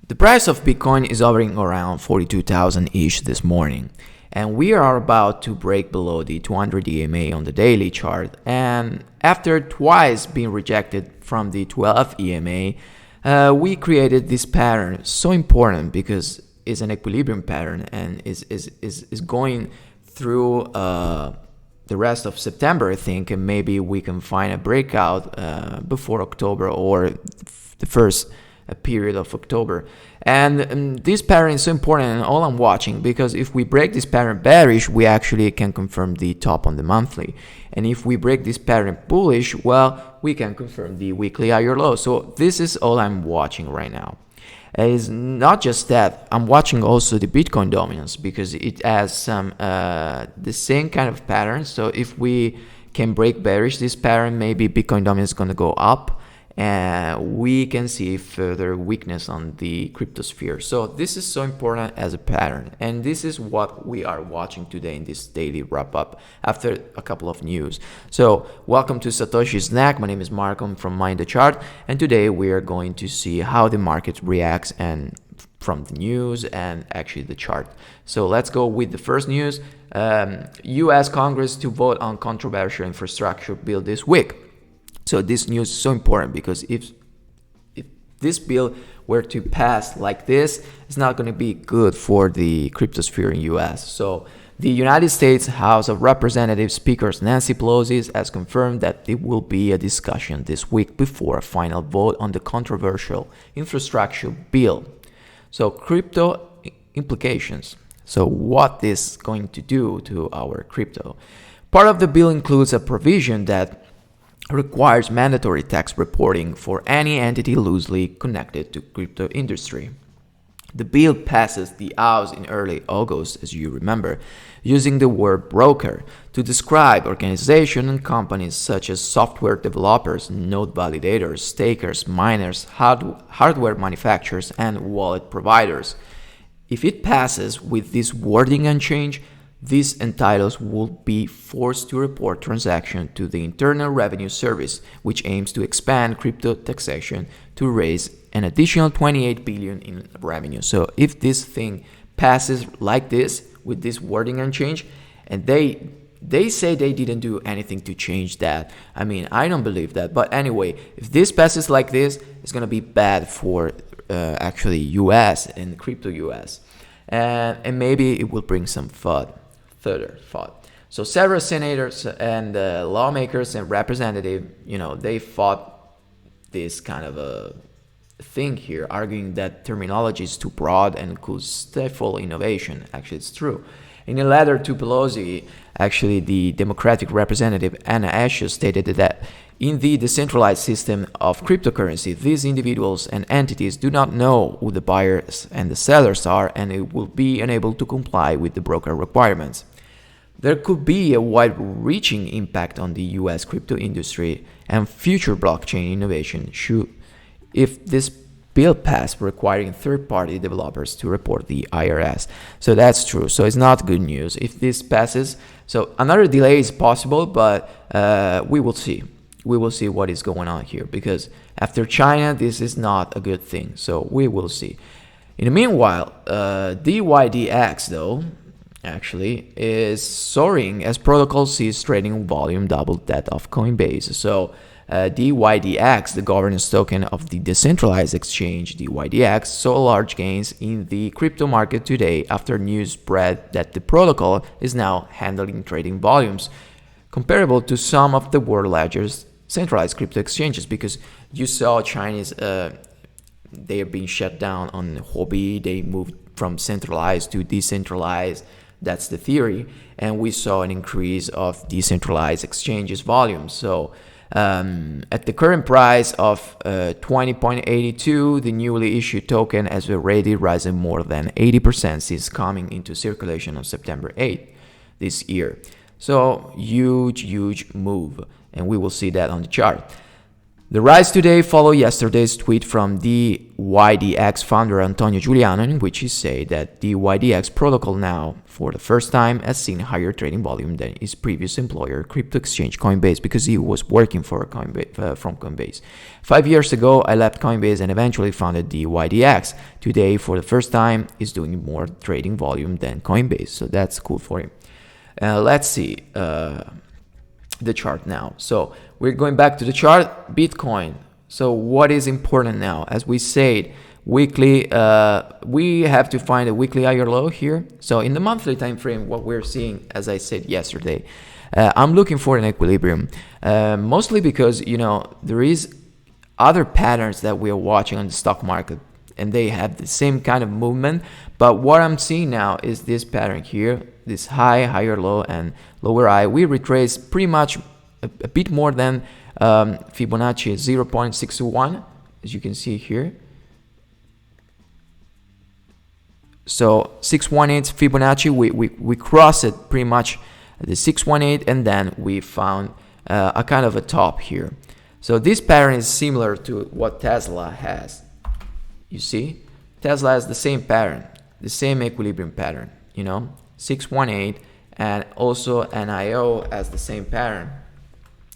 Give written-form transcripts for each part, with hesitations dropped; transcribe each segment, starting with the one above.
The price of Bitcoin is hovering around 42,000-ish this morning, and we are about to break below the 200 EMA on the daily chart. And after twice being rejected from the 12 EMA, we created this pattern, so important because it's an equilibrium pattern and is going through the rest of September, I think, and maybe we can find a breakout before October or the first period of October. And this pattern is so important, and all I'm watching, because if we break this pattern bearish, we actually can confirm the top on the monthly. And if we break this pattern bullish, well, we can confirm the weekly higher low. So this is all I'm watching right now. It's not just that, I'm watching also the Bitcoin dominance, because it has some the same kind of pattern. So if we can break bearish this pattern, maybe Bitcoin dominance is going to go up, and we can see further weakness on the cryptosphere. So this is so important as a pattern, and this is what we are watching today in this daily wrap-up after a couple of news. So welcome to Satoshi Snack. My name is Marco, I'm from Mind the Chart, and today we are going to see how the market reacts and from the news and actually the chart. So let's go with the first news. US Congress to vote on controversial infrastructure bill this week. So this news is so important, because if this bill were to pass like this, it's not going to be good for the cryptosphere in US. So the United States House of Representatives Speaker Nancy Pelosi has confirmed that it will be a discussion this week before a final vote on the controversial infrastructure bill. So crypto implications. So what this is going to do to our crypto? Part of the bill includes a provision that requires mandatory tax reporting for any entity loosely connected to crypto industry. The bill passes the House in early August, as you remember, using the word broker to describe organizations and companies such as software developers, node validators, stakers, miners, hardware manufacturers, and wallet providers. If it passes with this wording unchanged, these entities will be forced to report transactions to the Internal Revenue Service, which aims to expand crypto taxation to raise an additional $28 billion in revenue. So if this thing passes like this, with this wording unchanged, and they say they didn't do anything to change that. I mean, I don't believe that. But anyway, if this passes like this, it's going to be bad for actually US and crypto US. And maybe it will bring some further thought. So several senators and lawmakers and representatives, they fought this kind of a thing here, arguing that terminology is too broad and could stifle innovation. Actually, it's true. In a letter to Pelosi, actually, the Democratic representative Anna Asher stated that in the decentralized system of cryptocurrency, these individuals and entities do not know who the buyers and the sellers are, and it will be unable to comply with the broker requirements. There could be a wide-reaching impact on the US crypto industry and future blockchain innovation if this bill passed, requiring third-party developers to report the IRS. So that's true. So it's not good news if this passes. So another delay is possible, but we will see. We will see what is going on here, because after China, this is not a good thing. So we will see. In the meanwhile, DYDX, though, actually is soaring as protocol sees trading volume double that of Coinbase. So DYDX, the governance token of the decentralized exchange DYDX, saw large gains in the crypto market today after news spread that the protocol is now handling trading volumes comparable to some of the world's largest centralized crypto exchanges, because you saw Chinese they are being shut down on Huobi. They moved from centralized to decentralized. That's the theory. And we saw an increase of decentralized exchanges volume. So at the current price of 20.82, the newly issued token has already risen more than 80% since coming into circulation on September 8th this year. So huge move, and we will see that on the chart. The rise today follow yesterday's tweet from the YDX founder Antonio Giuliano, in which he said that the YDX protocol now, for the first time, has seen higher trading volume than his previous employer, crypto exchange Coinbase, because he was working for from Coinbase. 5 years ago, I left Coinbase and eventually founded the YDX. Today, for the first time, is doing more trading volume than Coinbase, so that's cool for him. Let's see the chart now. So we're going back to the chart. Bitcoin. So what is important now? As we said, weekly, we have to find a weekly higher low here. So in the monthly time frame, what we're seeing, as I said yesterday, I'm looking for an equilibrium, mostly because, you know, there is other patterns that we are watching on the stock market, and they have the same kind of movement. But what I'm seeing now is this pattern here, this high, higher low, and lower high. We retrace pretty much a bit more than Fibonacci 0.61, as you can see here. So 618 Fibonacci, we cross it pretty much the 618, and then we found a kind of a top here. So this pattern is similar to what Tesla has. You see, Tesla has the same pattern, the same equilibrium pattern, you know, 618, and also NIO has the same pattern,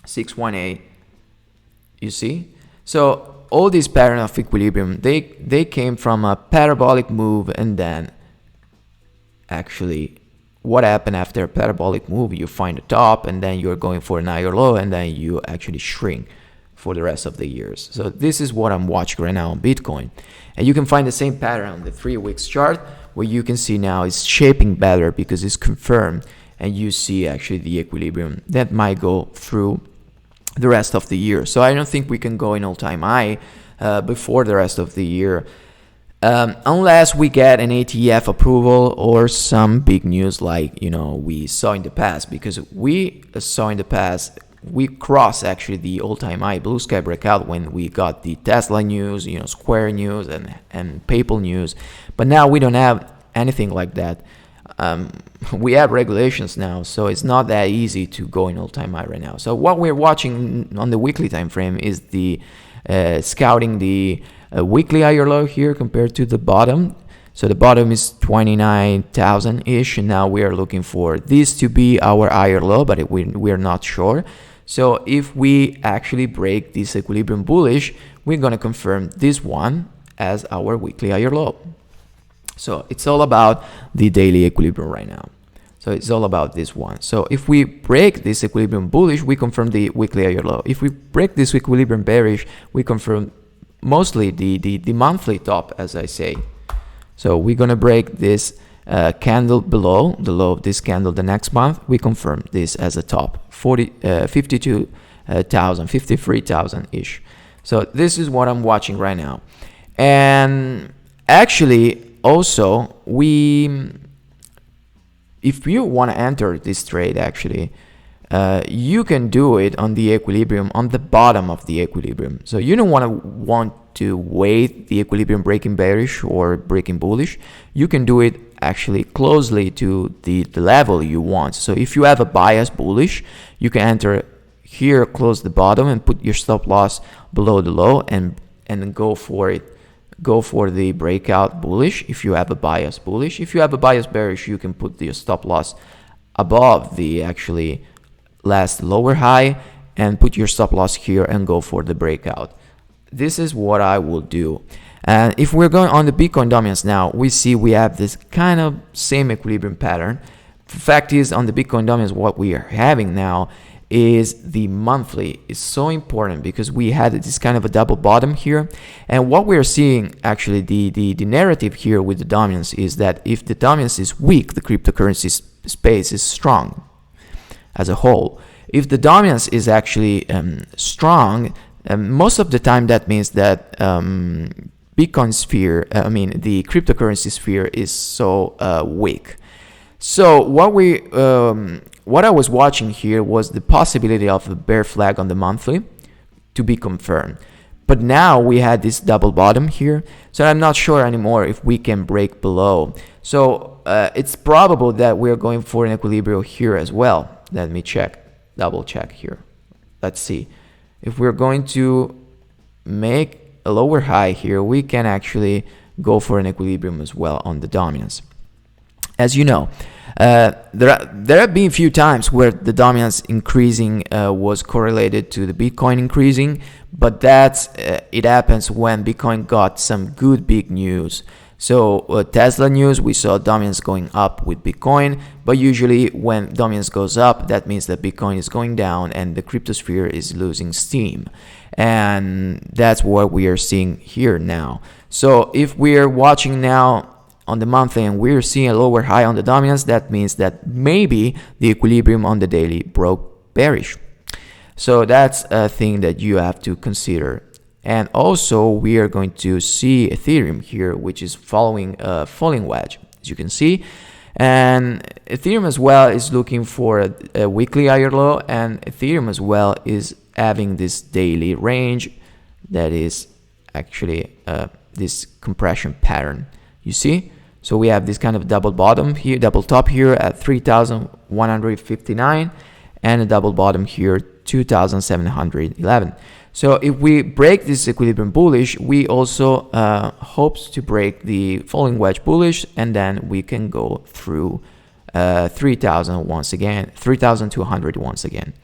618. You see, so all these pattern of equilibrium, they came from a parabolic move, and then actually what happened after a parabolic move? You find a top, and then you're going for an higher low, and then you actually shrink for the rest of the years. So this is what I'm watching right now on Bitcoin, and you can find the same pattern on the 3 weeks chart, where you can see now it's shaping better because it's confirmed, and you see actually the equilibrium that might go through the rest of the year. So I don't think we can go in all-time high before the rest of the year, unless we get an ATF approval or some big news like, you know, we saw in the past, because we saw in the past we crossed actually the all-time high blue sky breakout when we got the Tesla news, you know, Square news and PayPal news. But now we don't have anything like that. We have regulations now, so it's not that easy to go in all-time high right now. So what we're watching on the weekly time frame is the scouting the weekly higher low here compared to the bottom. So the bottom is 29,000-ish, and now we are looking for this to be our higher low, but we're not sure. So if we actually break this equilibrium bullish, we're going to confirm this one as our weekly higher low. So it's all about the daily equilibrium right now. So it's all about this one. So if we break this equilibrium bullish, we confirm the weekly higher low. If we break this equilibrium bearish, we confirm mostly the monthly top, as I say. So we're going to break this candle below the low of this candle the next month. We confirm this as a top, 52,000, 53,000-ish. So this is what I'm watching right now. And actually, also, if you want to enter this trade, actually, you can do it on the equilibrium, on the bottom of the equilibrium. So you don't want to wait the equilibrium breaking bearish or breaking bullish. You can do it actually closely to the level you want. So if you have a bias bullish, you can enter here, close the bottom, and put your stop loss below the low, and go for it. Go for the breakout bullish if you have a bias bullish. If you have a bias bearish, you can put the stop loss above the actually last lower high and put your stop loss here and go for the breakout. This is what I will do. And if we're going on the Bitcoin dominance now, we see we have this kind of same equilibrium pattern. The fact is, on the Bitcoin dominance, what we are having now is the monthly is so important, because we had this kind of a double bottom here. And what we're seeing, actually, the narrative here with the dominance is that if the dominance is weak, the cryptocurrency space is strong as a whole. If the dominance is actually strong, most of the time that means that Bitcoin sphere, the cryptocurrency sphere is so weak. So what I was watching here was the possibility of a bear flag on the monthly to be confirmed. But now we had this double bottom here, so I'm not sure anymore if we can break below. So it's probable that we're going for an equilibrium here as well. Let me check, double check here. Let's see. if we're going to make a lower high here, we can actually go for an equilibrium as well on the dominance. As you know, there have been a few times where the dominance increasing was correlated to the Bitcoin increasing, but it happens when Bitcoin got some good big news. So Tesla news, we saw dominance going up with Bitcoin, but usually when dominance goes up, that means that Bitcoin is going down and the cryptosphere is losing steam. And that's what we are seeing here now. So if we are watching now on the monthly and we're seeing a lower high on the dominance, that means that maybe the equilibrium on the daily broke bearish. So that's a thing that you have to consider. And also we are going to see Ethereum here, which is following a falling wedge, as you can see. And Ethereum as well is looking for a weekly higher low, and Ethereum as well is having this daily range that is actually this compression pattern. You see? So we have this kind of double bottom here, double top here at 3,159, and a double bottom here 2,711. So if we break this equilibrium bullish, we also hopes to break the falling wedge bullish, and then we can go through 3,000 once again, 3,200 once again.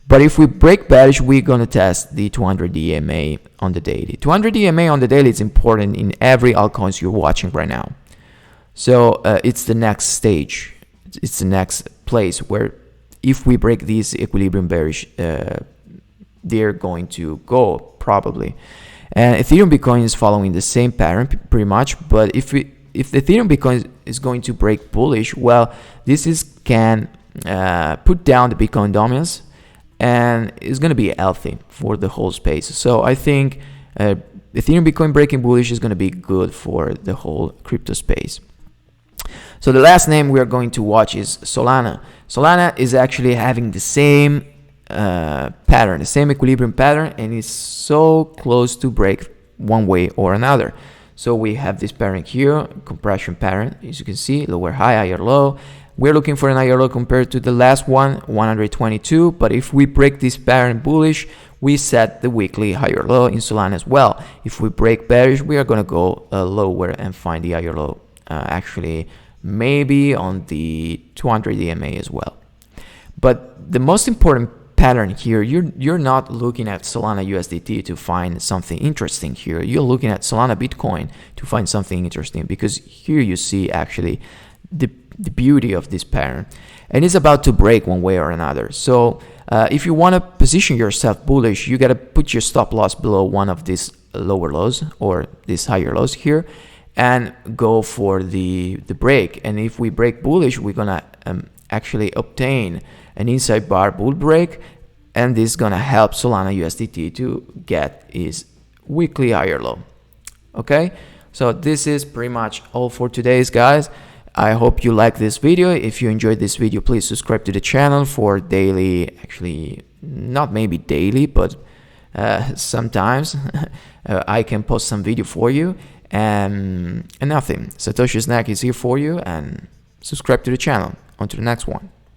But if we break bearish, we're going to test the 200 EMA on the daily. 200 EMA on the daily is important in every altcoins you're watching right now. So it's the next stage. It's the next place where if we break these equilibrium bearish, they're going to go probably. And Ethereum Bitcoin is following the same pattern pretty much. But if the Ethereum Bitcoin is going to break bullish, well, this can put down the Bitcoin dominance, and it's going to be healthy for the whole space. So I think Ethereum Bitcoin breaking bullish is going to be good for the whole crypto space. So the last name we are going to watch is Solana. Solana is actually having the same pattern, the same equilibrium pattern, and is so close to break one way or another. So we have this pattern here, compression pattern, as you can see, lower high, higher low. We're looking for an higher low compared to the last one, 122. But if we break this pattern bullish, we set the weekly higher low in Solana as well. If we break bearish, we are going to go lower and find the higher low. Actually, maybe on the 200 EMA as well. But the most important pattern here, you're not looking at Solana USDT to find something interesting here. You're looking at Solana Bitcoin to find something interesting, because here you see actually the beauty of this pattern, and it's about to break one way or another. So if you want to position yourself bullish, you got to put your stop loss below one of these lower lows or these higher lows here, and go for the break. And if we break bullish, we're gonna actually obtain an inside bar bull break, and this is gonna help Solana USDT to get its weekly higher low. Okay, so this is pretty much all for today's, guys. I hope you like this video. If you enjoyed this video, please subscribe to the channel for daily, actually not maybe daily, but sometimes I can post some video for you. And nothing. Satoshi Snack is here for you, and subscribe to the channel. On to the next one.